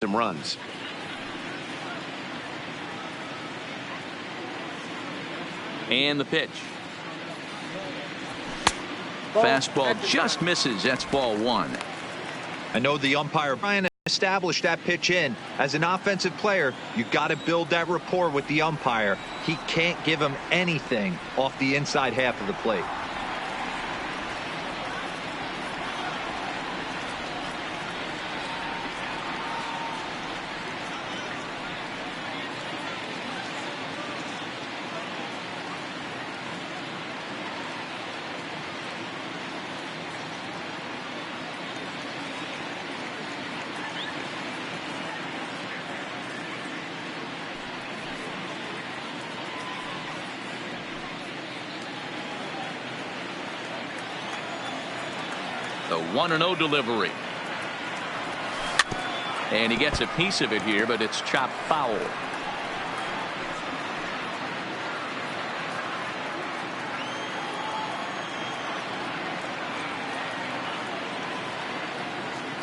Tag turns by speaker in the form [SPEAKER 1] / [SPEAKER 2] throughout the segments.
[SPEAKER 1] them runs.
[SPEAKER 2] And the pitch. Fastball just misses. That's ball one.
[SPEAKER 3] I know the umpire trying to establish that pitch in. As an offensive player, you got to build that rapport with the umpire. He can't give him anything off the inside half of the plate.
[SPEAKER 2] The 1-0 delivery. And he gets a piece of it here, but it's chopped foul.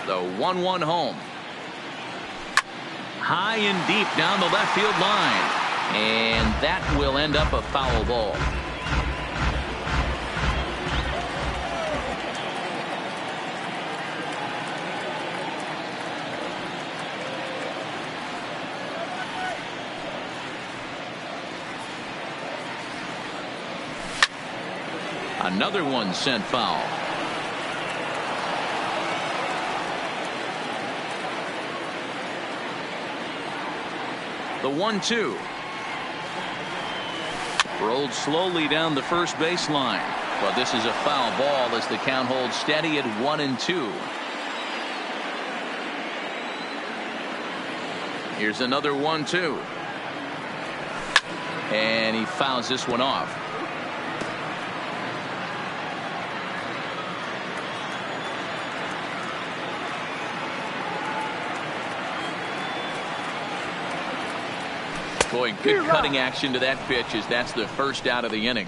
[SPEAKER 2] The 1-1 home. High and deep down the left field line. And that will end up a foul ball. Another one sent foul. The 1-2. Rolled slowly down the first baseline. But this is a foul ball as the count holds steady at 1-2. Here's another 1-2. And he fouls this one off. Boy, good cutting action to that pitch as that's the first out of the inning.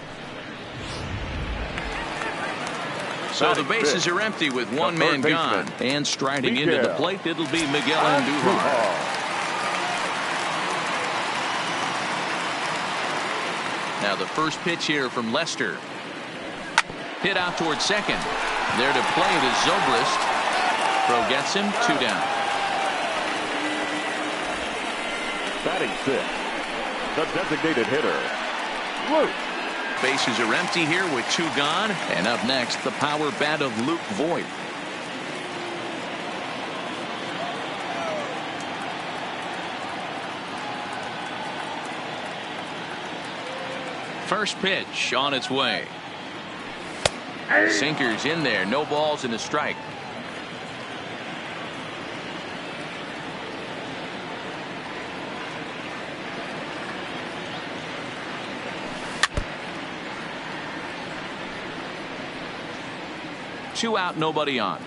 [SPEAKER 2] So the bases are empty with one man gone. And striding into the plate, it'll be Miguel Andujar. Now the first pitch here from Lester. Hit out towards second. There to play it is Zobrist. Throw gets him, 2 down.
[SPEAKER 4] Batting sixth, the designated hitter, Luke.
[SPEAKER 2] Bases are empty here with 2 gone. And up next, the power bat of Luke Voigt. First pitch on its way. Sinkers in there, no balls and a strike. Two out, nobody on.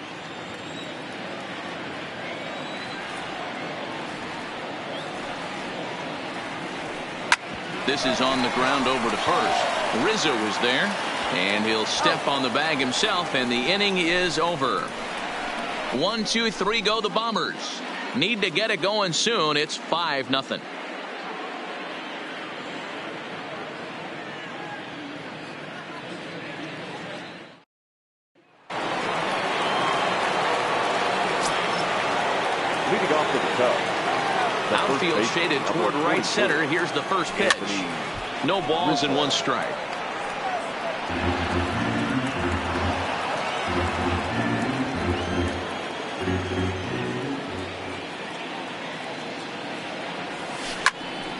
[SPEAKER 2] This is on the ground over to first. Rizzo is there, and he'll step on the bag himself, and the inning is over. 1, 2, 3 go the Bombers. Need to get it going soon. It's 5-0.
[SPEAKER 4] Leading off to the top.
[SPEAKER 2] Outfield shaded toward right center. Here's the first pitch. No balls and 1 strike.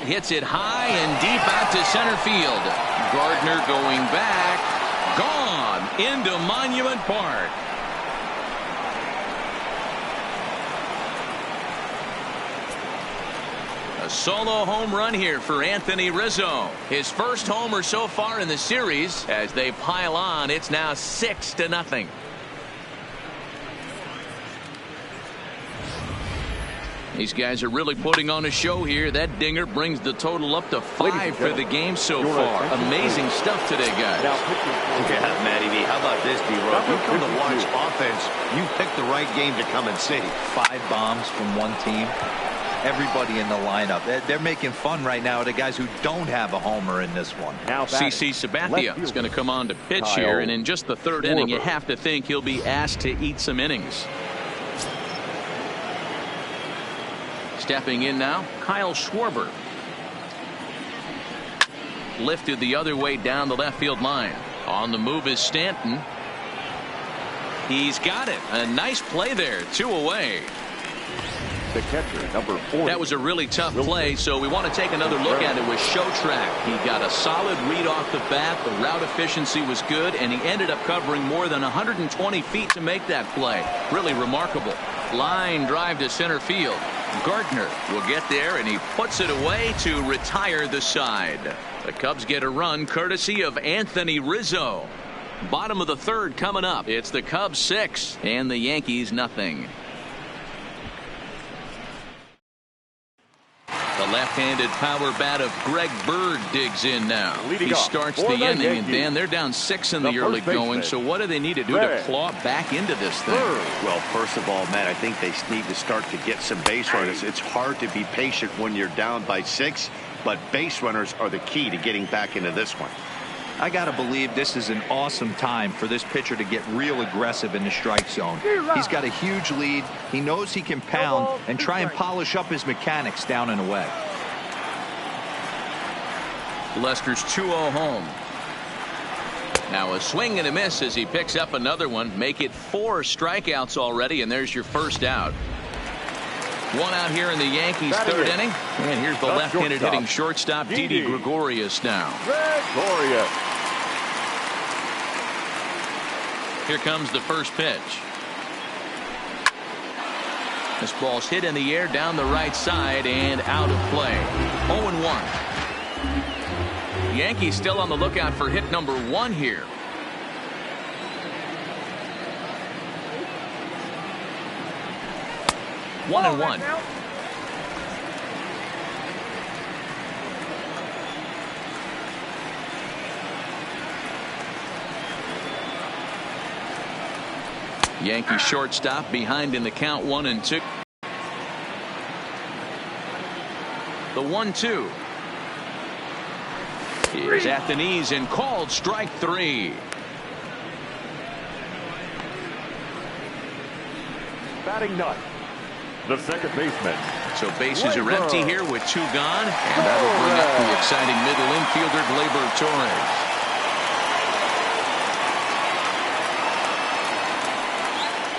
[SPEAKER 2] Hits it high and deep out to center field. Gardner going back. Gone into Monument Park. A solo home run here for Anthony Rizzo. His first homer so far in the series. As they pile on, it's now 6-0. These guys are really putting on a show here. That dinger brings the total up to 5 for the game so far. Amazing stuff today, guys.
[SPEAKER 1] Yeah, Matty V. How about this, D-Roy? You come to watch offense, you pick the right game to come and see.
[SPEAKER 3] 5 bombs from one team. Everybody in the lineup. They're making fun right now of the guys who don't have a homer in this one.
[SPEAKER 2] Now CC Sabathia is going to come on to pitch here, and in just the 3rd inning, you have to think he'll be asked to eat some innings. Stepping in now, Kyle Schwarber. Lifted the other way down the left field line. On the move is Stanton. He's got it. A nice play there. 2 away.
[SPEAKER 4] The catcher, number 4.
[SPEAKER 2] That was a really tough play, so we want to take another look at it with Show Track. He got a solid read off the bat. The route efficiency was good, and he ended up covering more than 120 feet to make that play. Really remarkable. Line drive to center field. Gardner will get there, and he puts it away to retire the side. The Cubs get a run courtesy of Anthony Rizzo. Bottom of the 3rd coming up. It's the Cubs 6 and the Yankees nothing. The left-handed power bat of Greg Bird digs in now. He starts the inning, and Dan, they're down 6 in the early going, so what do they need to do to claw back into this thing?
[SPEAKER 1] Well, first of all, Matt, I think they need to start to get some base runners. It's hard to be patient when you're down by 6, but base runners are the key to getting back into this one.
[SPEAKER 3] I got to believe this is an awesome time for this pitcher to get real aggressive in the strike zone. He's got a huge lead. He knows he can pound and try and polish up his mechanics down and away.
[SPEAKER 2] Lester's 2-0 home. Now a swing and a miss as he picks up another one. Make it 4 strikeouts already, and there's your first out. 1 out here in the Yankees' 3rd inning. And here's the left-handed hitting shortstop, Didi Gregorius now. Here comes the first pitch. This ball's hit in the air down the right side and out of play. 0-1. Yankees still on the lookout for hit number 1 here. One and one. Yankee shortstop behind in the count 1-2. The 1-2. Here's at the knees and called strike 3.
[SPEAKER 4] Batting ninth, the second baseman.
[SPEAKER 2] So bases are empty here with 2 gone, and that'll bring up the exciting middle infielder Gleyber Torres.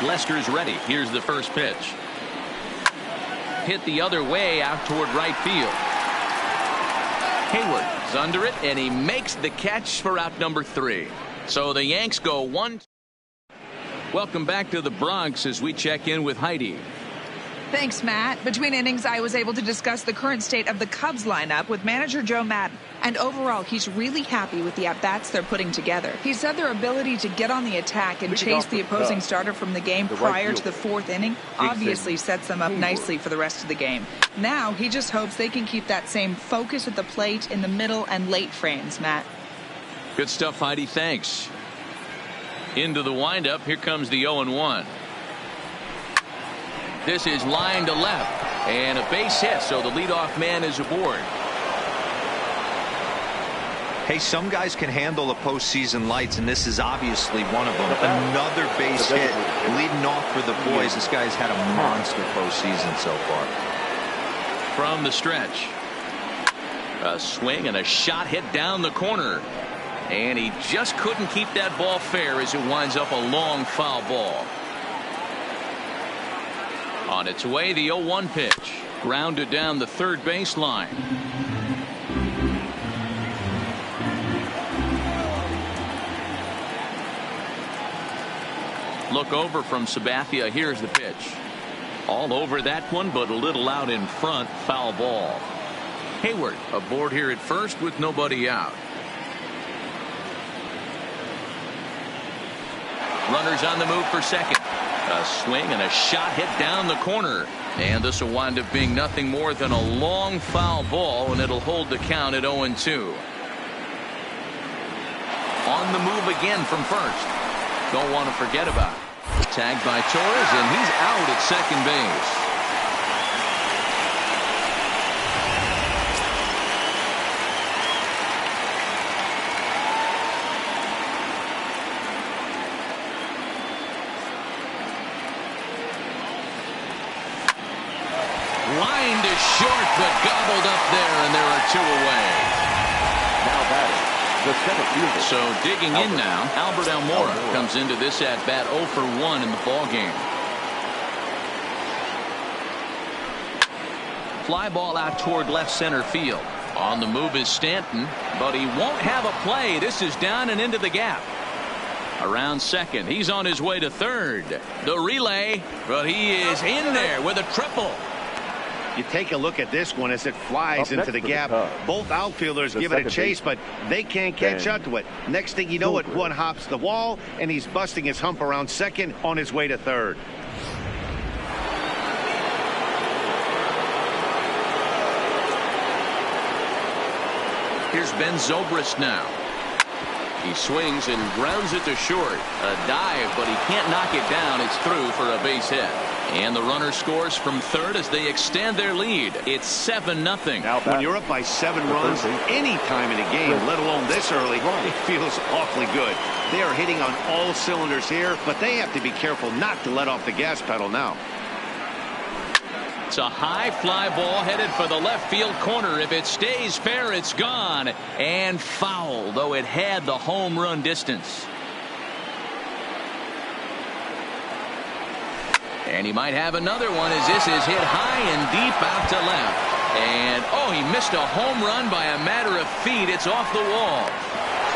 [SPEAKER 2] Lester's ready. Here's the first pitch. Hit the other way out toward right field. Hayward is under it, and he makes the catch for out number 3. So the Yanks go 1. Welcome back to the Bronx as we check in with Heidi.
[SPEAKER 5] Thanks, Matt. Between innings, I was able to discuss the current state of the Cubs lineup with manager Joe Maddon. And overall, he's really happy with the at-bats they're putting together. He said their ability to get on the attack and chase the opposing starter from the game prior to the 4th inning obviously sets them up nicely for the rest of the game. Now, he just hopes they can keep that same focus at the plate in the middle and late frames, Matt.
[SPEAKER 2] Good stuff, Heidi. Thanks. Into the windup. Here comes the 0-1. This is line to left, and a base hit, so the leadoff man is aboard.
[SPEAKER 3] Hey, some guys can handle the postseason lights, and this is obviously one of them. Another base hit leading off for the boys. This guy's had a monster postseason so far.
[SPEAKER 2] From the stretch, a swing and a shot hit down the corner, and he just couldn't keep that ball fair as it winds up a long foul ball. On its way, the 0-1 pitch. Grounded down the third baseline. Look over from Sabathia. Here's the pitch. All over that one, but a little out in front. Foul ball. Hayward aboard here at first with nobody out. Runners on the move for second. A swing and a shot hit down the corner. And this will wind up being nothing more than a long foul ball, and it'll hold the count at 0-2. On the move again from first. Don't want to forget about it. Tagged by Torres, and he's out at second base. Lined to short, but gobbled up there, and there are two away.
[SPEAKER 4] Now batting, the center fielder.
[SPEAKER 2] So digging in now, Albert Almora comes into this at bat 0 for 1 in the ball game. Fly ball out toward left center field. On the move is Stanton, but he won't have a play. This is down and into the gap. Around second, he's on his way to third. The relay, but he is in there with a triple.
[SPEAKER 1] You take a look at this one as it flies into the gap. Both outfielders give it a chase, but they can't catch up to it. Next thing you know it, one hops the wall, and he's busting his hump around second on his way to third.
[SPEAKER 2] Here's Ben Zobrist now. He swings and grounds it to short. A dive, but he can't knock it down. It's through for a base hit. And the runner scores from third as they extend their lead. It's 7-0.
[SPEAKER 1] When you're up by 7 runs any time in a game, let alone this early, it feels awfully good. They are hitting on all cylinders here, but they have to be careful not to let off the gas pedal now.
[SPEAKER 2] It's a high fly ball headed for the left field corner. If it stays fair, it's gone. And foul, though it had the home run distance. And he might have another one as this is hit high and deep out to left. And, oh, he missed a home run by a matter of feet. It's off the wall.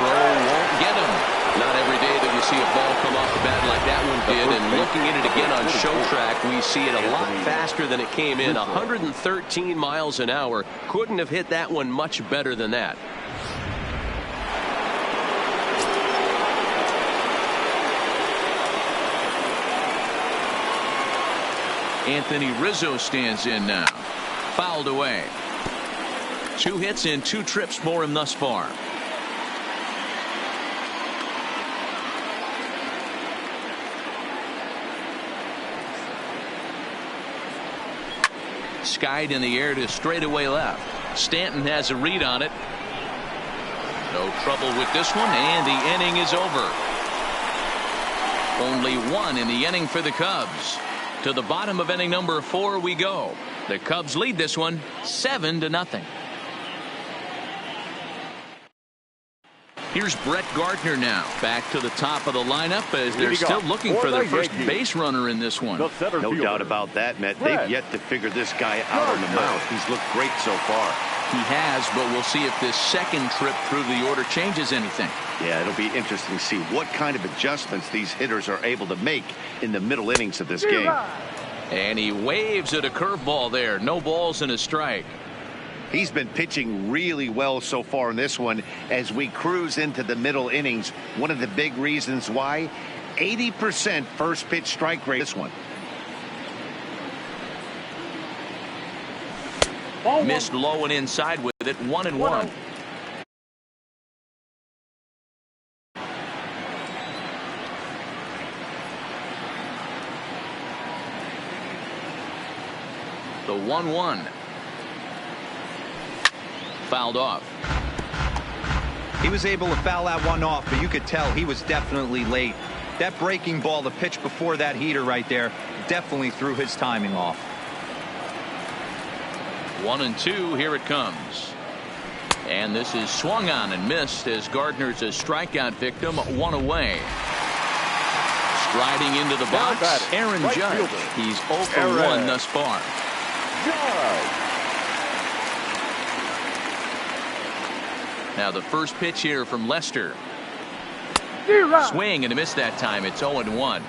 [SPEAKER 2] Throw won't get him. Not every day that we see a ball come off the bat like that one did. And looking at it again on show track, we see it a lot faster than it came in. 113 miles an hour. Couldn't have hit that one much better than that. Anthony Rizzo stands in now. Fouled away. 2 hits and 2 trips for him thus far. Skied in the air to straightaway left. Stanton has a read on it. No trouble with this one, and the inning is over. Only 1 in the inning for the Cubs. To the bottom of inning number 4 we go. The Cubs lead this one 7-0. Here's Brett Gardner now. Back to the top of the lineup as they're still looking for their first base runner in this one.
[SPEAKER 1] No doubt about that, Matt. They've yet to figure this guy out on the mound. He's looked great so far.
[SPEAKER 2] He has, but we'll see if this second trip through the order changes anything.
[SPEAKER 1] Yeah, it'll be interesting to see what kind of adjustments these hitters are able to make in the middle innings of this game.
[SPEAKER 2] And he waves at a curveball there. No balls and a strike.
[SPEAKER 1] He's been pitching really well so far in this one as we cruise into the middle innings. One of the big reasons why, 80% first pitch strike rate this one.
[SPEAKER 2] Missed low and inside with it. 1-1. The 1-1. Fouled off.
[SPEAKER 3] He was able to foul that one off, but you could tell he was definitely late. That breaking ball, the pitch before that heater right there, definitely threw his timing off.
[SPEAKER 2] 1-2. Here it comes. And this is swung on and missed as Gardner's a strikeout victim. 1 away. Striding into the box, Aaron Judge. He's 0 for 1 thus far. Now the first pitch here from Lester. Swing and a miss that time. It's 0-1.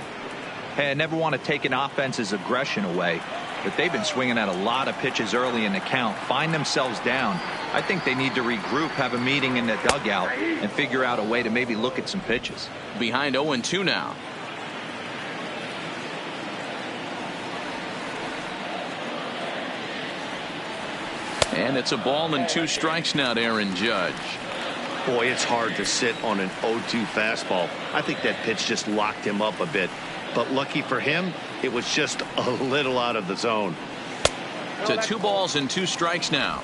[SPEAKER 3] Hey, I never want to take an offense's aggression away, but they've been swinging at a lot of pitches early in the count. Find themselves down. I think they need to regroup, have a meeting in the dugout, and figure out a way to maybe look at some pitches.
[SPEAKER 2] Behind 0-2 now. And it's a ball and 2 strikes now to Aaron Judge.
[SPEAKER 1] Boy, it's hard to sit on an 0-2 fastball. I think that pitch just locked him up a bit. But lucky for him, it was just a little out of the zone.
[SPEAKER 2] To 2 balls and 2 strikes now.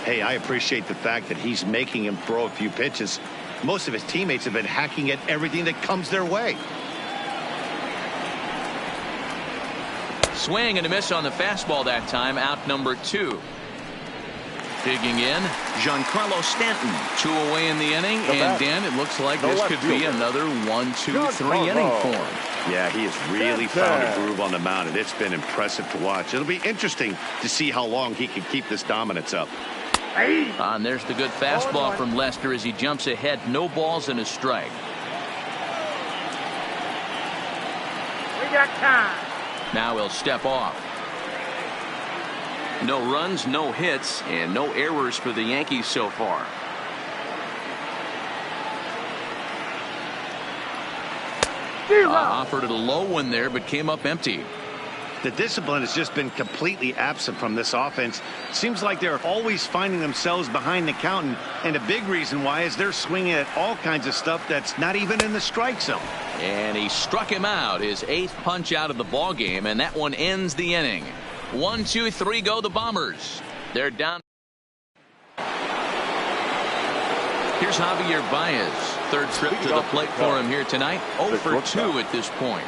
[SPEAKER 1] Hey, I appreciate the fact that he's making him throw a few pitches. Most of his teammates have been hacking at everything that comes their way.
[SPEAKER 2] Swing and a miss on the fastball that time. Out number 2. Digging in, Giancarlo Stanton. 2 away in the inning, and Dan, it looks like this could be another 1-2-3 inning for him.
[SPEAKER 1] Yeah, he has really found a groove on the mound, and it's been impressive to watch. It'll be interesting to see how long he can keep this dominance up.
[SPEAKER 2] And there's the good fastball from Lester as he jumps ahead. No balls and a strike.
[SPEAKER 6] We got time.
[SPEAKER 2] Now he'll step off. No runs, no hits, and no errors for the Yankees so far. Offered it a low one there, but came up empty.
[SPEAKER 1] The discipline has just been completely absent from this offense. Seems like they're always finding themselves behind the count, and a big reason why is they're swinging at all kinds of stuff that's not even in the strike zone.
[SPEAKER 2] And he struck him out, his 8th punch out of the ball game, and that one ends the inning. 1, 2, 3 go the Bombers. They're down. Here's Javier Baez. 3rd trip to the plate for him here tonight. 0 for 2 at this point.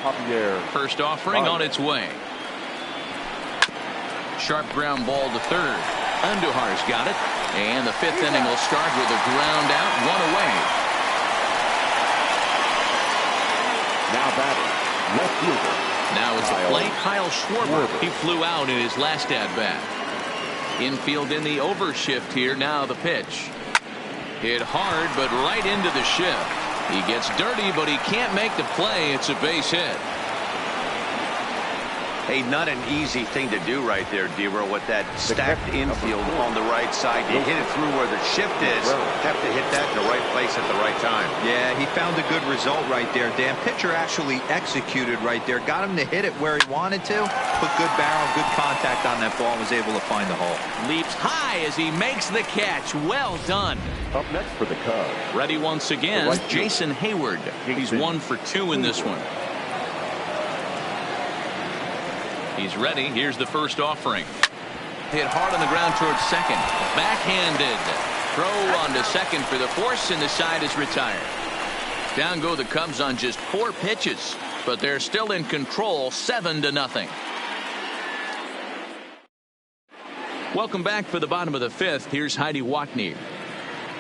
[SPEAKER 2] First offering on its way. Sharp ground ball to 3rd. Andujar's got it. And the 5th inning will start with a ground out, 1 away.
[SPEAKER 4] Now batting, left fielder.
[SPEAKER 2] Now it's a play, Kyle Schwarber. He flew out in his last at-bat. Infield in the overshift here. Now the pitch. Hit hard, but right into the shift. He gets dirty, but he can't make the play. It's a base hit.
[SPEAKER 1] Hey, not an easy thing to do right there, D-Row, with that stacked infield on the right side. You hit it through where the shift is. Have to hit that in the right place at the right time.
[SPEAKER 3] Yeah, he found a good result right there, Dan. Pitcher actually executed right there. Got him to hit it where he wanted to. Put good barrel, good contact on that ball, and was able to find the hole.
[SPEAKER 2] Leaps high as he makes the catch. Well done.
[SPEAKER 4] Up next for the Cubs.
[SPEAKER 2] Ready once again, Jason Hayward. He's 1 for 2 in this one. He's ready. Here's the first offering. Hit hard on the ground towards second. Backhanded. Throw on to second for the force, and the side is retired. Down go the Cubs on just 4 pitches, but they're still in control, 7-0. Welcome back for the bottom of the 5th. Here's Heidi Watney.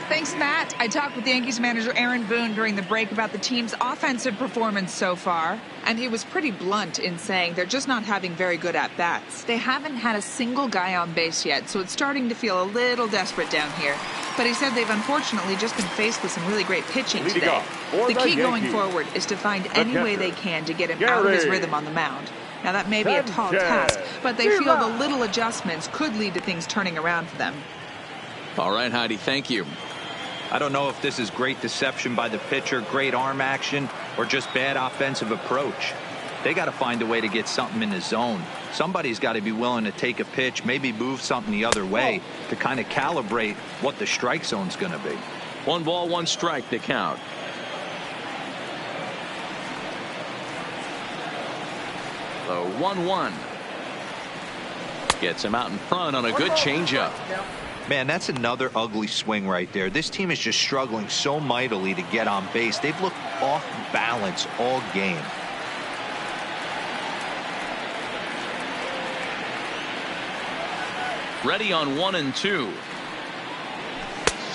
[SPEAKER 5] Thanks, Matt. I talked with Yankees manager Aaron Boone during the break about the team's offensive performance so far, and he was pretty blunt in saying they're just not having very good at-bats. They haven't had a single guy on base yet, so it's starting to feel a little desperate down here. But he said they've unfortunately just been faced with some really great pitching today. The key going forward is to find any way they can to get him out of his rhythm on the mound. Now, that may be a tall task, but they feel the little adjustments could lead to things turning around for them.
[SPEAKER 2] All right, Heidi, thank you.
[SPEAKER 3] I don't know if this is great deception by the pitcher, great arm action, or just bad offensive approach. They got to find a way to get something in the zone. Somebody's got to be willing to take a pitch, maybe move something the other way to kind of calibrate what the strike zone's going to be.
[SPEAKER 2] 1 ball, 1 strike to count. The 1-1. Gets him out in front on a good changeup.
[SPEAKER 3] Man, that's another ugly swing right there. This team is just struggling so mightily to get on base. They've looked off balance all game.
[SPEAKER 2] Ready on 1 and 2.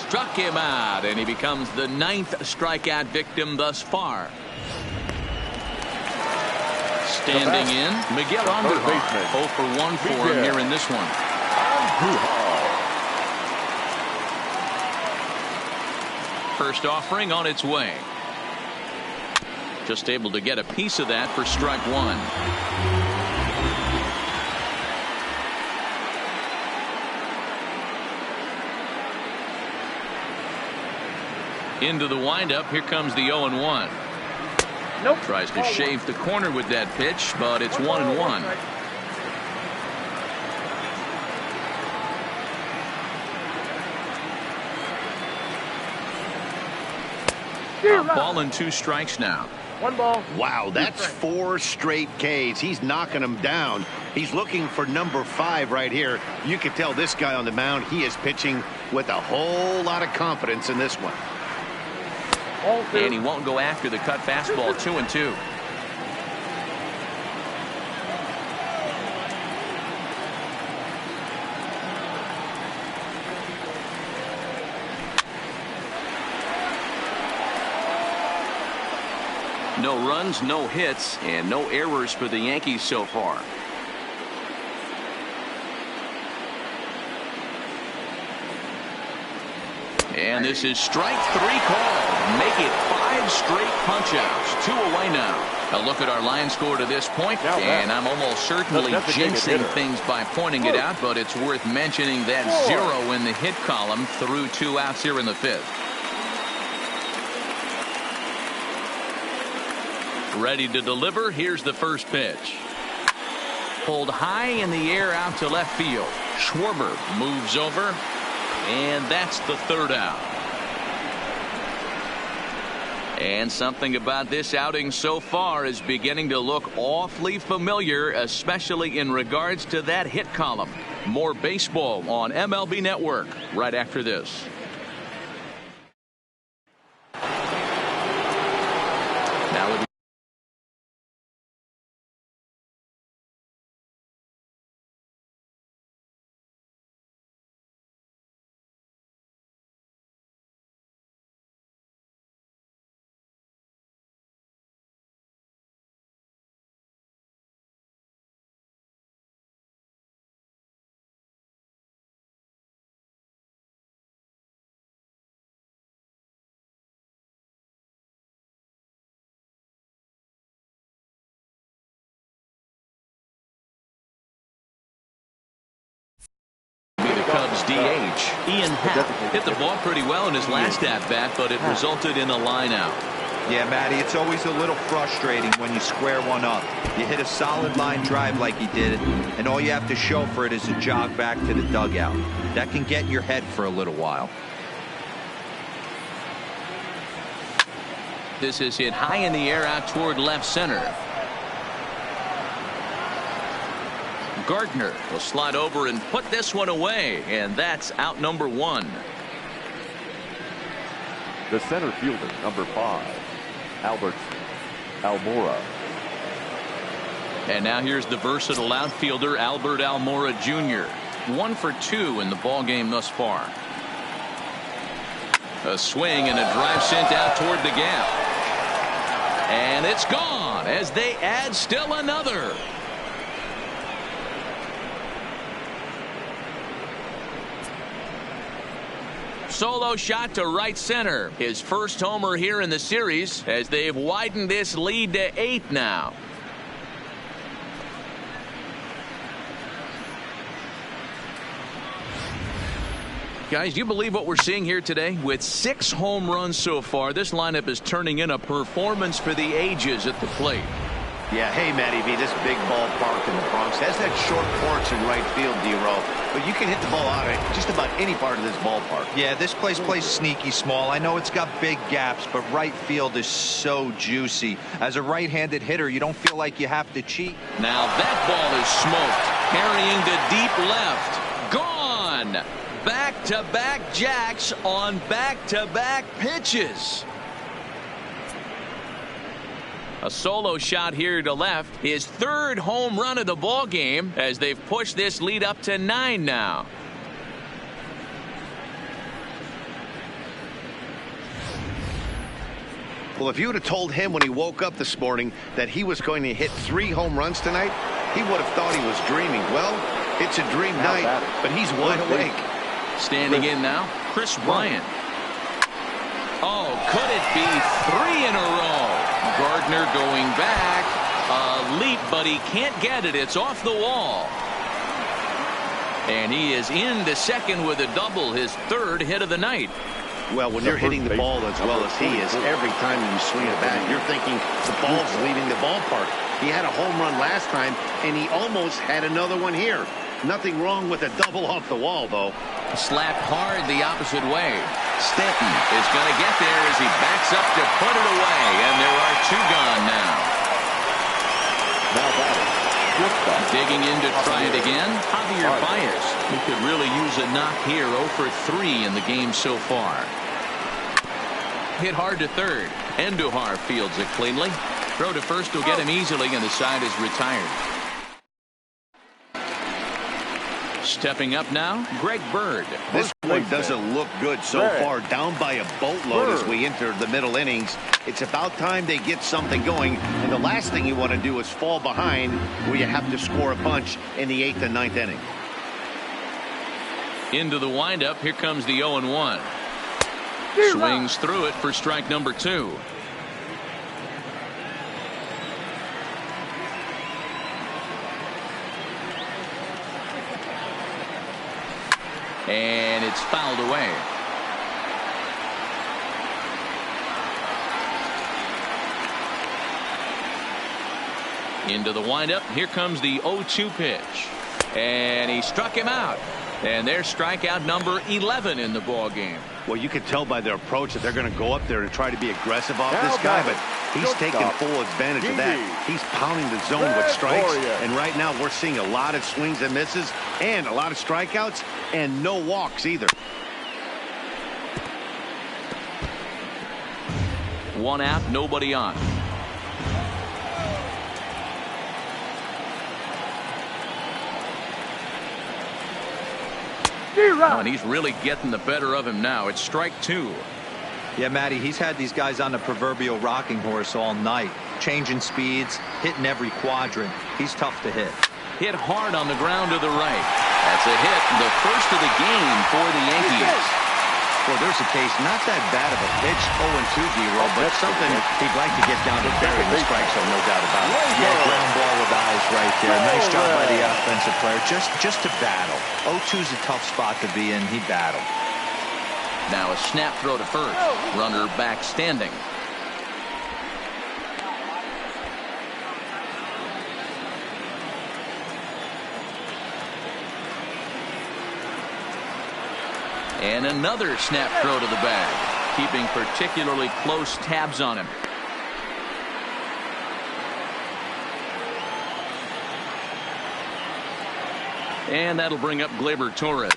[SPEAKER 2] Struck him out, and he becomes the 9th strikeout victim thus far. Standing in, Miguel Andujar. 0 for 1 for him here in this one. First offering on its way. Just able to get a piece of that for strike 1. Into the windup. Here comes the 0-1.
[SPEAKER 6] Nope.
[SPEAKER 2] Tries to shave the corner with that pitch, but it's 1-1. Ball and 2 strikes now.
[SPEAKER 6] 1 ball.
[SPEAKER 1] Wow, that's 4 straight Ks. He's knocking them down. He's looking for number 5 right here. You can tell this guy on the mound, he is pitching with a whole lot of confidence in this one.
[SPEAKER 2] And he won't go after the cut fastball. 2-2. No runs, no hits, and no errors for the Yankees so far. And this is strike 3 called. Make it 5 straight punch-outs. 2 away now. A look at our line score to this point, and I'm almost certainly jinxing things by pointing it out, but it's worth mentioning that 0 in the hit column through 2 outs here in the 5th. Ready to deliver. Here's the first pitch. Pulled high in the air out to left field. Schwarber moves over, and that's the 3rd out. And something about this outing so far is beginning to look awfully familiar, especially in regards to that hit column. More baseball on MLB Network right after this. Now Cubs DH. Ian Happ hit the ball pretty well in his last at-bat, but it resulted in a line out.
[SPEAKER 3] Yeah, Matty, it's always a little frustrating when you square one up. You hit a solid line drive like he did, and all you have to show for it is a jog back to the dugout. That can get in your head for a little while.
[SPEAKER 2] This is hit high in the air out toward left center. Gardner will slide over and put this one away, and that's out number 1.
[SPEAKER 4] The center fielder, number 5, Albert Almora.
[SPEAKER 2] And now here's the versatile outfielder, Albert Almora Jr. 1 for 2 in the ball game thus far. A swing and a drive sent out toward the gap. And it's gone as they add still another. Solo shot to right center. His first homer here in the series as they've widened this lead to 8 now. Guys, do you believe what we're seeing here today? With 6 home runs so far, this lineup is turning in a performance for the ages at the plate.
[SPEAKER 1] Yeah, hey, Matty V, this big ballpark in the Bronx has that short porch in right field, D-Row, but you can hit the ball out of just about any part of this ballpark.
[SPEAKER 3] Yeah, this place plays sneaky small. I know it's got big gaps, but right field is so juicy. As a right-handed hitter, you don't feel like you have to cheat.
[SPEAKER 2] Now that ball is smoked. Carrying to deep left. Gone! Back-to-back jacks on back-to-back pitches. A solo shot here to left. His 3rd home run of the ball game as they've pushed this lead up to 9 now.
[SPEAKER 1] Well, if you would have told him when he woke up this morning that he was going to hit 3 home runs tonight, he would have thought he was dreaming. Well, it's a dream night, but he's wide awake.
[SPEAKER 2] Standing in now, Chris Bryant. Oh, could it be 3 in a row? Gardner going back. A leap, but he can't get it. It's off the wall. And he is into second with a double, his 3rd hit of the night.
[SPEAKER 1] Well, when you're hitting the ball as well as he is, every time you swing a bat, you're thinking the ball's leaving the ballpark. He had a home run last time, and he almost had another one here. Nothing wrong with a double off the wall, though.
[SPEAKER 2] Slapped hard the opposite way. Stanton is going to get there as he backs up to put it away, and there are two gone now.
[SPEAKER 4] Now batting.
[SPEAKER 2] Digging in to try it again, Javier Baez. He could really use a knock here. 0 for 3 in the game so far. Hit hard to third. Andujar fields it cleanly. Throw to first will get him easily, and the side is retired. Stepping up now, Greg Bird.
[SPEAKER 1] This one doesn't look good so far. Down by a boatload as we enter the middle innings. It's about time they get something going. And the last thing you want to do is fall behind where you have to score a bunch in the 8th and 9th inning.
[SPEAKER 2] Into the windup. Here comes the 0-1. Swings through it for strike number 2. And it's fouled away. Into the windup. Here comes the 0-2 pitch. And he struck him out. And there's strikeout number 11 in the ball game.
[SPEAKER 1] Well, you can tell by their approach that they're going to go up there and try to be aggressive off this guy, but he's taking full advantage of that. He's pounding the zone with strikes, and right now we're seeing a lot of swings and misses and a lot of strikeouts and no walks either.
[SPEAKER 2] 1 out, nobody on. Oh, and he's really getting the better of him now. It's strike 2.
[SPEAKER 3] Yeah, Matty, he's had these guys on the proverbial rocking horse all night, changing speeds, hitting every quadrant. He's tough to hit.
[SPEAKER 2] Hit hard on the ground to the right. That's a hit, the first of the game for the Yankees.
[SPEAKER 1] Well, there's a case, not that bad of a pitch, 0-2, D-Roll, but something he'd like to get down to bury the strike zone, no doubt about it.
[SPEAKER 3] Yeah, ground ball with eyes right there. Nice job by the offensive player, just to battle. 0-2's a tough spot to be in. He battled.
[SPEAKER 2] Now a snap throw to first. Runner back standing. And another snap throw to the bag, keeping particularly close tabs on him. And that'll bring up Gleyber Torres.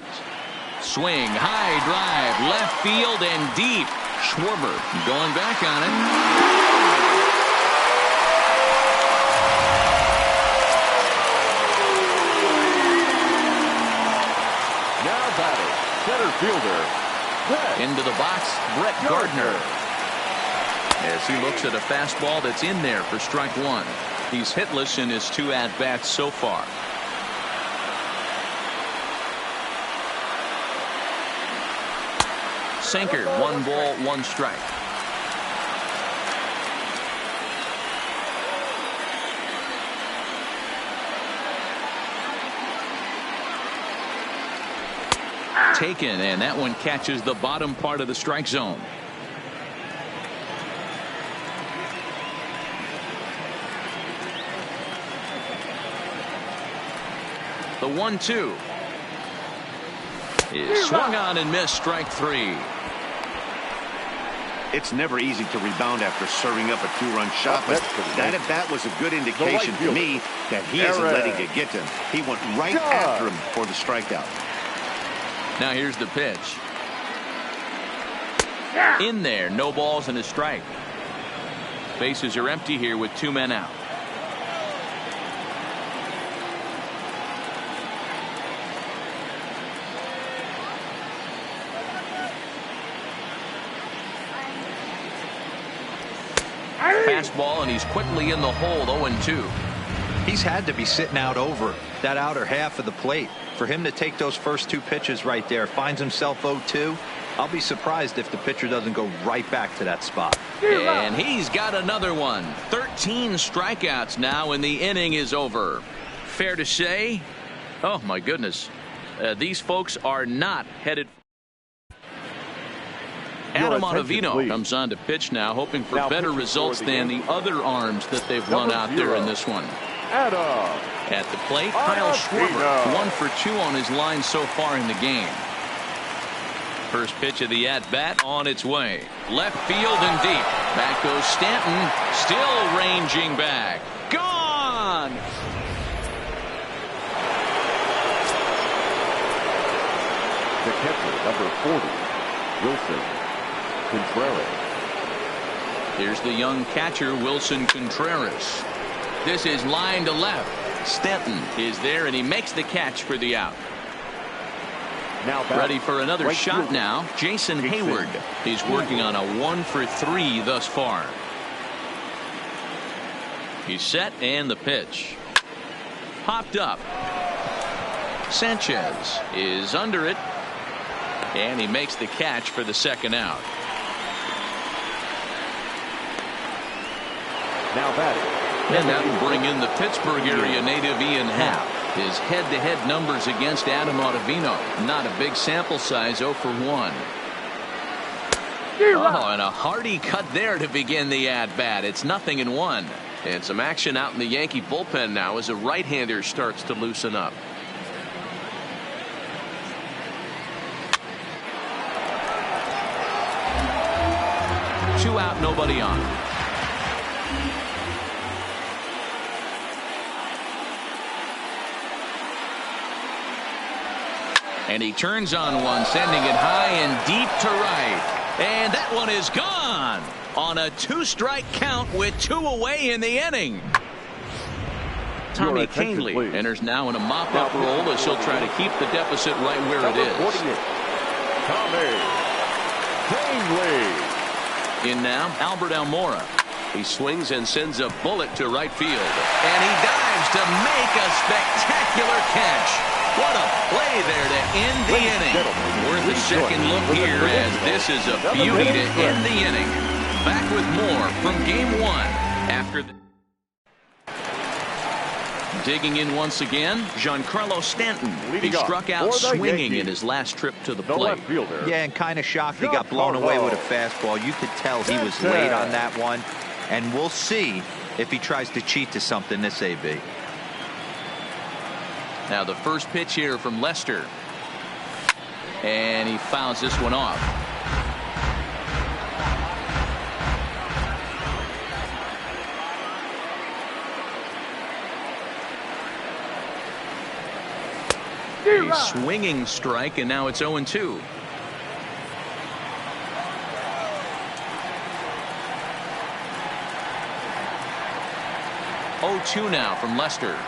[SPEAKER 2] Swing, high drive, left field and deep. Schwarber going back on it.
[SPEAKER 4] Now batting, center fielder.
[SPEAKER 2] Into the box, Brett Gardner. As he looks at a fastball that's in there for strike 1. He's hitless in his 2 at-bats so far. Sinker, 1 ball, 1 strike. Taken, and that one catches the bottom part of the strike zone. The 1-2 is swung on and missed, strike 3.
[SPEAKER 1] It's never easy to rebound after serving up a 2-run shot, but that at bat was a good indication to me that he isn't letting it get to him. He went right after him for the strikeout.
[SPEAKER 2] Now here's the pitch. In there, no balls and a strike. Bases are empty here with 2 men out. Fastball, and he's quickly in the hole. 0-2.
[SPEAKER 3] He's had to be sitting out over that outer half of the plate. For him to take those first 2 pitches right there, finds himself 0-2. I'll be surprised if the pitcher doesn't go right back to that spot.
[SPEAKER 2] And he's got another one. 13 strikeouts now, and the inning is over. Fair to say, oh my goodness, these folks are not headed. Adam Ottavino comes on to pitch now, hoping for better results than the other arms that they've run out there in this one. At the plate, Kyle Schwarber, 1 for 2 on his line so far in the game. First pitch of the at-bat on its way. Left field and deep. Back goes Stanton. Still ranging back. Gone!
[SPEAKER 4] The catcher, number 40, Wilson Contreras.
[SPEAKER 2] Here's the young catcher, Wilson Contreras. This is line to left. Stanton is there, and he makes the catch for the out.
[SPEAKER 4] Now
[SPEAKER 2] ready for another
[SPEAKER 4] right
[SPEAKER 2] shot
[SPEAKER 4] field.
[SPEAKER 2] now. Jason Hayward. He's working on a 1-for-3 thus far. He's set, and the pitch. Popped up. Sanchez is under it, and he makes the catch for the second out.
[SPEAKER 4] Now batting.
[SPEAKER 2] And that will bring in the Pittsburgh area native Ian Happ. His head-to-head numbers against Adam Ottavino. Not a big sample size, 0 for 1. Oh, and a hearty cut there to begin the at-bat. It's 0-1.
[SPEAKER 7] And some action out in the Yankee bullpen now as a right-hander starts to loosen up.
[SPEAKER 2] Two out, nobody on. And he turns on one, sending it high and deep to right. And that one is gone on a 2-strike count with 2 away in the inning. Tommy Kahnle enters now in a mop-up role as he'll try to keep the deficit right where it is.
[SPEAKER 4] Tommy Kahnle.
[SPEAKER 2] In now, Albert Almora.
[SPEAKER 7] He swings and sends a bullet to right field.
[SPEAKER 2] And he dives to make a spectacular catch. What a play there to end the inning. Worth a second look here as this is a beauty to end the inning. Back with more from game 1 after the... Digging in once again, Giancarlo Stanton. He struck out swinging in his last trip to the plate.
[SPEAKER 3] Yeah, and kind of shocked he got blown away with a fastball. You could tell he was late on that one. And we'll see if he tries to cheat to something this AB.
[SPEAKER 2] Now the first pitch here from Lester. And he fouls this one off. A swinging strike, and now it's 0-2. Oh, 2 now from Lester.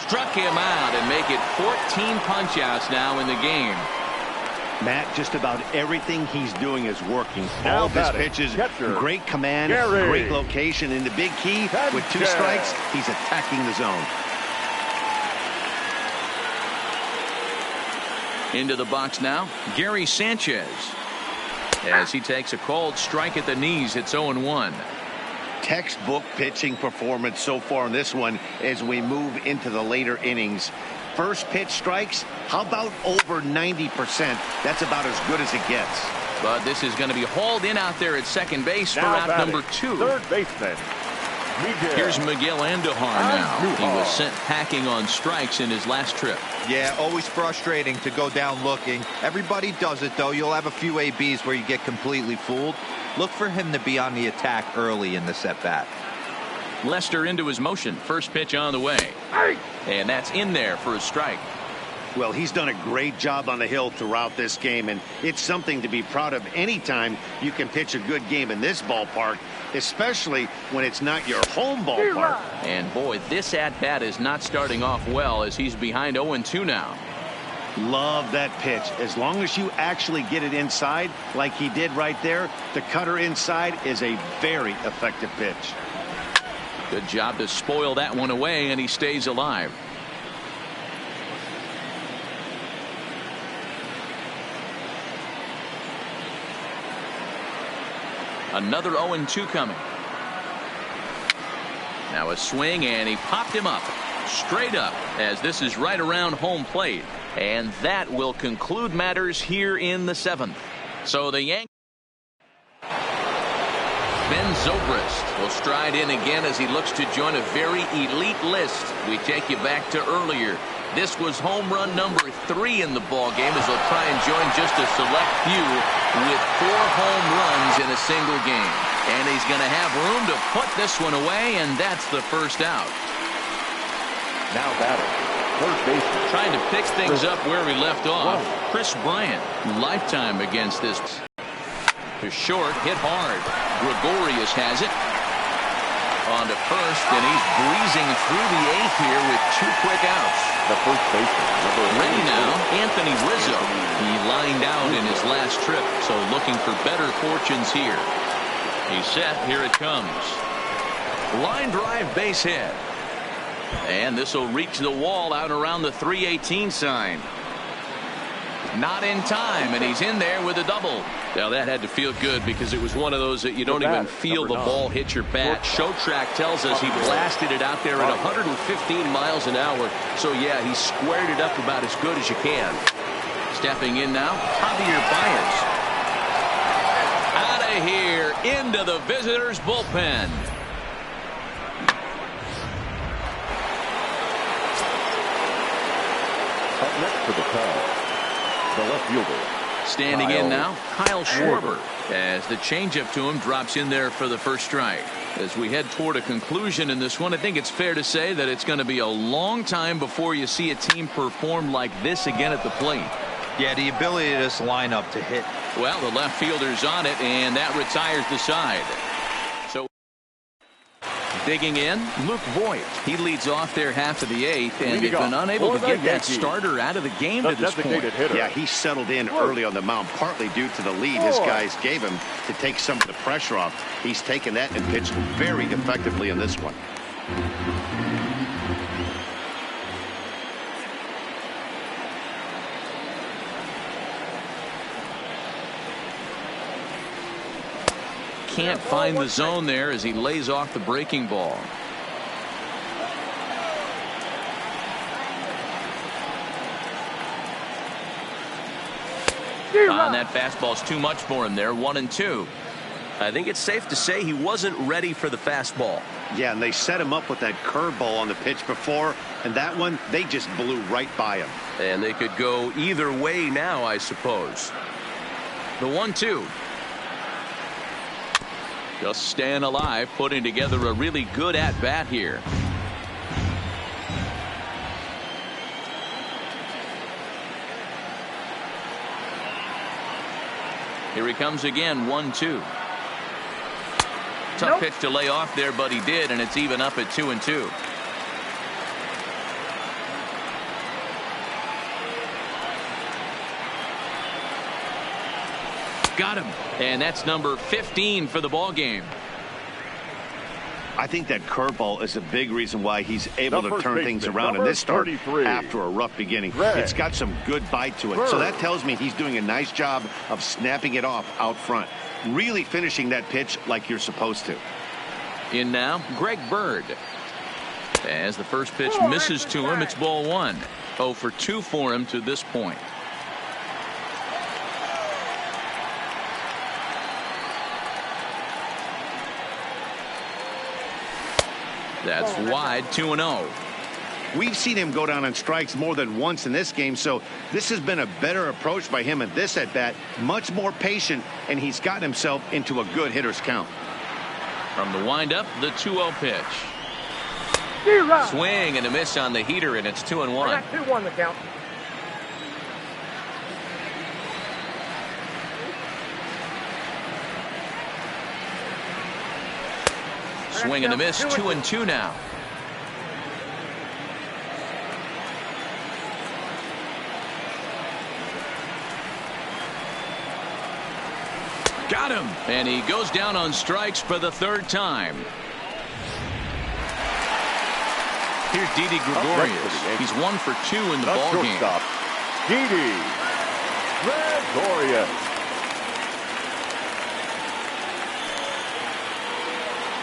[SPEAKER 2] Struck him out and make it 14 punch-outs now in the game.
[SPEAKER 1] Matt, just about everything he's doing is working.
[SPEAKER 4] Now
[SPEAKER 1] all of his pitches, great command, great location, and the big key, with 2 strikes, he's attacking the zone.
[SPEAKER 2] Into the box now, Gary Sanchez. As he takes a called strike at the knees, it's 0-1.
[SPEAKER 1] Textbook pitching performance so far in this one as we move into the later innings. First pitch strikes, how about over 90%? That's about as good as it gets.
[SPEAKER 2] But this is going to be hauled in out there at second base for out number 2.
[SPEAKER 4] Third baseman.
[SPEAKER 2] Here's Miguel Andujar now. He was sent packing on strikes in his last trip.
[SPEAKER 3] Yeah, always frustrating to go down looking. Everybody does it, though. You'll have a few ABs where you get completely fooled. Look for him to be on the attack early in the at-bat.
[SPEAKER 2] Lester into his motion. First pitch on the way. And that's in there for a strike.
[SPEAKER 1] Well, he's done a great job on the hill throughout this game, and it's something to be proud of anytime you can pitch a good game in this ballpark, especially when it's not your home ballpark.
[SPEAKER 2] And boy, this at-bat is not starting off well as he's behind 0-2 now.
[SPEAKER 1] Love that pitch. As long as you actually get it inside like he did right there, the cutter inside is a very effective pitch.
[SPEAKER 2] Good job to spoil that one away, and he stays alive. Another 0-2 coming. Now a swing, and he popped him up. Straight up, as this is right around home plate. And that will conclude matters here in the 7th. So the Yankees. Ben Zobrist will stride in again as he looks to join a very elite list. We take you back to earlier This was home run number 3 in the ball game, as they'll try and join just a select few with 4 home runs in a single game. And he's going to have room to put this one away, and that's the first out.
[SPEAKER 4] Now batting, third baseman.
[SPEAKER 2] Trying to pick things up where we left off. Chris Bryant, lifetime against this. To short, hit hard. Gregorius has it. On to first, and he's breezing through the 8th here with 2 quick outs.
[SPEAKER 4] The first baseman, number
[SPEAKER 2] Ready now, Anthony Rizzo. He lined out in his last trip, so looking for better fortunes here. He's set, here it comes. Line drive base hit. And this will reach the wall out around the 318 sign. Not in time, and he's in there with a double.
[SPEAKER 7] Now that had to feel good, because it was one of those that you don't even feel the ball hit your bat. Show track tells us he blasted it out there at 115 miles an hour. So yeah, he squared it up about as good as you can.
[SPEAKER 2] Stepping in now, Javier Baez. Out of here, into the visitors' bullpen.
[SPEAKER 4] Up next for the Cubs, the left fielder.
[SPEAKER 2] Standing in now, Kyle Schwarber, as the changeup to him drops in there for the first strike. As we head toward a conclusion in this one, I think it's fair to say that it's going to be a long time before you see a team perform like this again at the plate.
[SPEAKER 3] Yeah, the ability of this lineup to hit.
[SPEAKER 2] Well, the left fielder's on it, and that retires the side. So digging in, Luke Voigt. He leads off there half of the 8th, and they've been unable to get that starter out of the game to this point.
[SPEAKER 1] Yeah, he settled in early on the mound, partly due to the lead his guys gave him to take some of the pressure off. He's taken that and pitched very effectively in this one.
[SPEAKER 2] Can't find the zone there as he lays off the breaking ball. And that fastball's too much for him there. 1-2.
[SPEAKER 7] I think it's safe to say he wasn't ready for the fastball.
[SPEAKER 1] Yeah, and they set him up with that curveball on the pitch before, and that one, they just blew right by him.
[SPEAKER 7] And they could go either way now, I suppose.
[SPEAKER 2] The 1-2. Just staying alive, putting together a really good at-bat here. Here he comes again, 1-2. Tough pitch to lay off there, but he did, and it's even up at 2-2. Got him, and that's number 15 for the ball game.
[SPEAKER 1] I think that curveball is a big reason why he's able to turn things around in this start after a rough beginning. It's got some good bite to it, so that tells me he's doing a nice job of snapping it off out front, really finishing that pitch like you're supposed to.
[SPEAKER 2] In now, Greg Bird. As the first pitch misses to him, it's ball 1. 0 for 2 for him to this point. That's wide, 2-0.
[SPEAKER 1] We've seen him go down on strikes more than once in this game, so this has been a better approach by him at this at-bat, much more patient, and he's gotten himself into a good hitter's count.
[SPEAKER 2] From the windup, the 2-0 pitch. Swing and a miss on the heater, and it's 2-1.
[SPEAKER 6] 2-1 the count.
[SPEAKER 2] Swing and a miss, 2-2 now. Got him, and he goes down on strikes for the 3rd time. Here's Didi Gregorius. He's 1 for 2 in the ball game.
[SPEAKER 4] Didi Gregorius.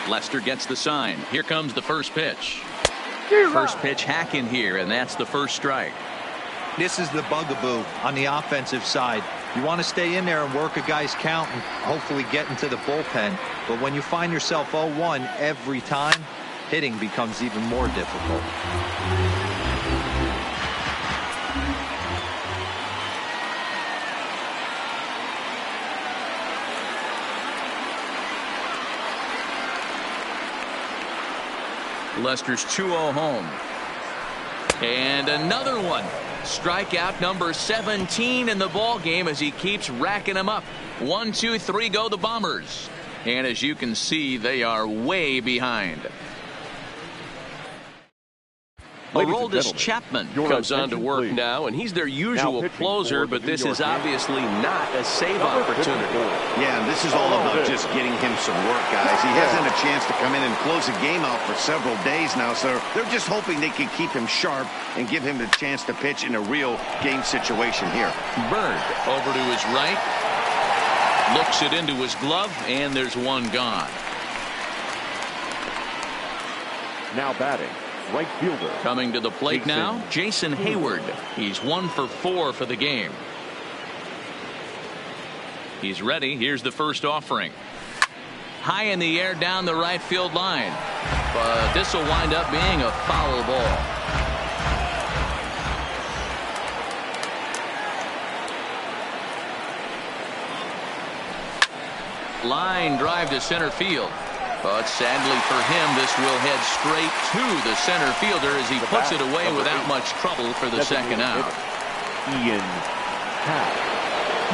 [SPEAKER 2] Lester gets the sign. Here comes the first pitch. First pitch hack in here, and that's the first strike.
[SPEAKER 3] This is the bugaboo on the offensive side. You want to stay in there and work a guy's count and hopefully get into the bullpen. But when you find yourself 0-1 every time, hitting becomes even more difficult.
[SPEAKER 2] Lester's 2-0 home. And another one. Strikeout number 17 in the ball game as he keeps racking them up. 1, 2, 3 go the Bombers. And as you can see, they are way behind. Aroldis Chapman
[SPEAKER 7] comes on to work now, and he's their usual closer, but this is obviously not a save opportunity.
[SPEAKER 1] Yeah, and this is all about just getting him some work, guys. He hasn't had a chance to come in and close a game out for several days now, so they're just hoping they can keep him sharp and give him the chance to pitch in a real game situation here.
[SPEAKER 2] Bird over to his right. Looks it into his glove, and there's one gone.
[SPEAKER 4] Now batting, right fielder.
[SPEAKER 2] Coming to the plate now, Jason Hayward. He's 1 for 4 for the game. He's ready. Here's the first offering. High in the air down the right field line. But this will wind up being a foul ball. Line drive to center field. But sadly for him, this will head straight to the center fielder as he puts it away without much trouble for the second out.
[SPEAKER 4] Ian Happ.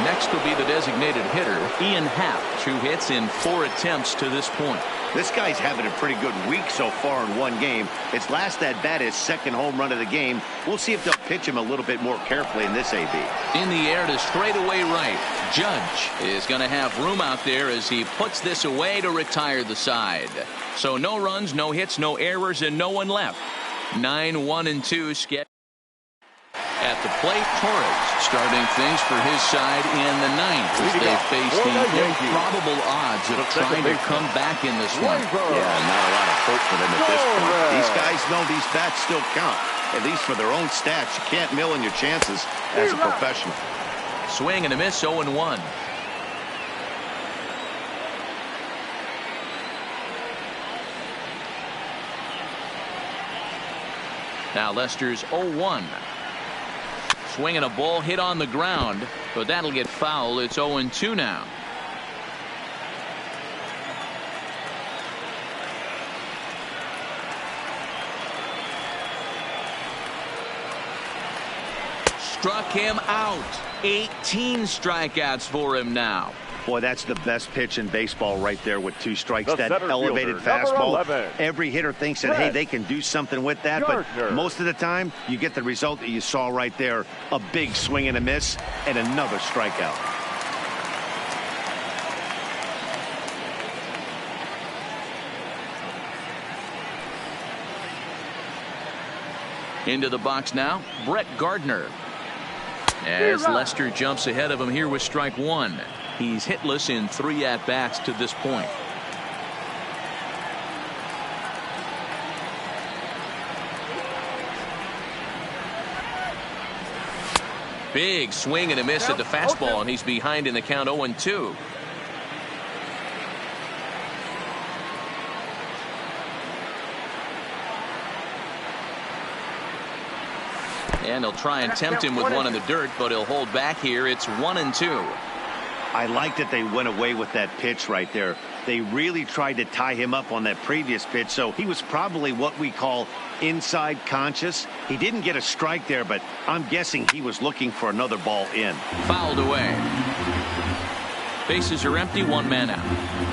[SPEAKER 2] Next will be the designated hitter, Ian Happ. 2 hits in 4 attempts to this point.
[SPEAKER 1] This guy's having a pretty good week so far in one game. His last at bat, his second home run of the game. We'll see if they'll pitch him a little bit more carefully in this AB.
[SPEAKER 2] In the air to straightaway right. Judge is going to have room out there as he puts this away to retire the side. So no runs, no hits, no errors, and no one left. 9-1-2 sketch. At the plate, Torres starting things for his side in the 9th as they face the improbable odds of trying to come back in this one.
[SPEAKER 1] Yeah, not a lot of hope for them at this point. These guys know these bats still count, at least for their own stats. You can't mill in your chances as a professional.
[SPEAKER 2] Swing and a miss, 0-1. Now Lester's 0-1. Swinging a ball hit on the ground, but that'll get foul. It's 0-2 now. Struck him out. 18 strikeouts for him now.
[SPEAKER 1] Boy, that's the best pitch in baseball right there with 2 strikes.
[SPEAKER 4] The
[SPEAKER 1] that elevated fastball. Every hitter thinks that, hey, they can do something with that. But most of the time, you get the result that you saw right there. A big swing and a miss and another strikeout.
[SPEAKER 2] Into the box now, Brett Gardner. As Lester jumps ahead of him here with strike 1. He's hitless in 3 at-bats to this point. Big swing and a miss at the fastball, and he's behind in the count 0-2. And they'll try and tempt him with one in the dirt, but he'll hold back here. It's 1-2.
[SPEAKER 1] I like that they went away with that pitch right there. They really tried to tie him up on that previous pitch, so he was probably what we call inside conscious. He didn't get a strike there, but I'm guessing he was looking for another ball in.
[SPEAKER 2] Fouled away. Bases are empty, 1 man out.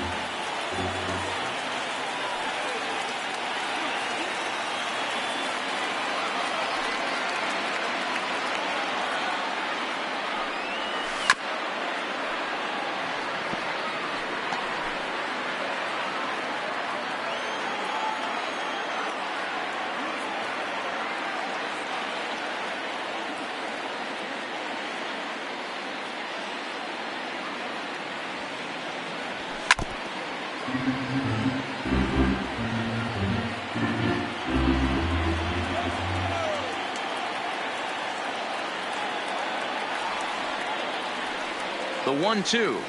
[SPEAKER 2] The 1-2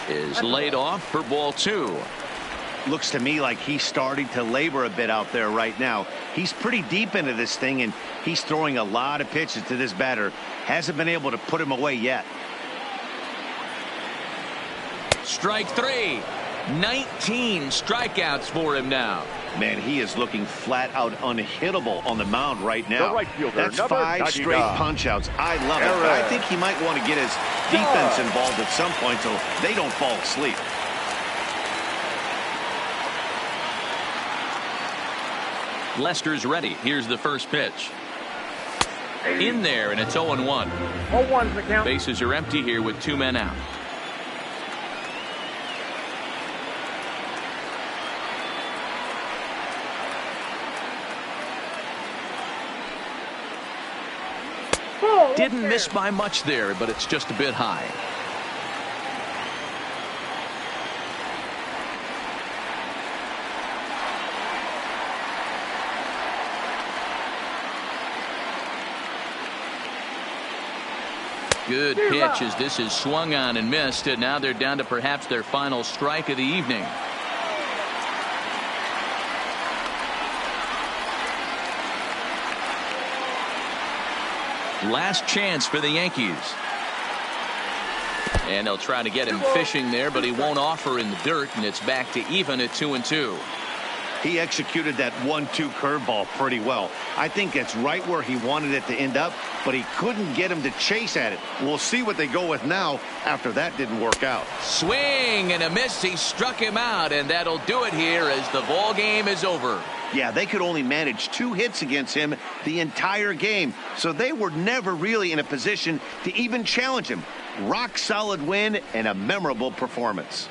[SPEAKER 2] is laid off for ball 2.
[SPEAKER 1] Looks to me like he's starting to labor a bit out there right now. He's pretty deep into this thing, and he's throwing a lot of pitches to this batter. Hasn't been able to put him away yet. Strike 3.
[SPEAKER 2] 19 strikeouts for him now.
[SPEAKER 1] Man, he is looking flat out unhittable on the mound right now.
[SPEAKER 4] The right fielder,
[SPEAKER 1] That's
[SPEAKER 4] number
[SPEAKER 1] 5 straight
[SPEAKER 4] 99.
[SPEAKER 1] punch-outs. I love it. But I think he might want to get his defense involved at some point so they don't fall asleep.
[SPEAKER 2] Lester's ready. Here's the first pitch. In there, and it's 0-1.
[SPEAKER 6] 0-1's the count.
[SPEAKER 2] Bases are empty here with 2 men out. Didn't miss by much there, but it's just a bit high. Good pitch as this is swung on and missed, and now they're down to perhaps their final strike of the evening. Last chance for the Yankees. And they'll try to get him fishing there, but he won't offer in the dirt, and it's back to even at 2-2.
[SPEAKER 1] He executed that 1-2 curveball pretty well. I think it's right where he wanted it to end up, but he couldn't get him to chase at it. We'll see what they go with now after that didn't work out.
[SPEAKER 2] Swing and a miss. He struck him out, and that'll do it here as the ball game is over.
[SPEAKER 1] Yeah, they could only manage 2 hits against him the entire game, so they were never really in a position to even challenge him. Rock solid win and a memorable performance.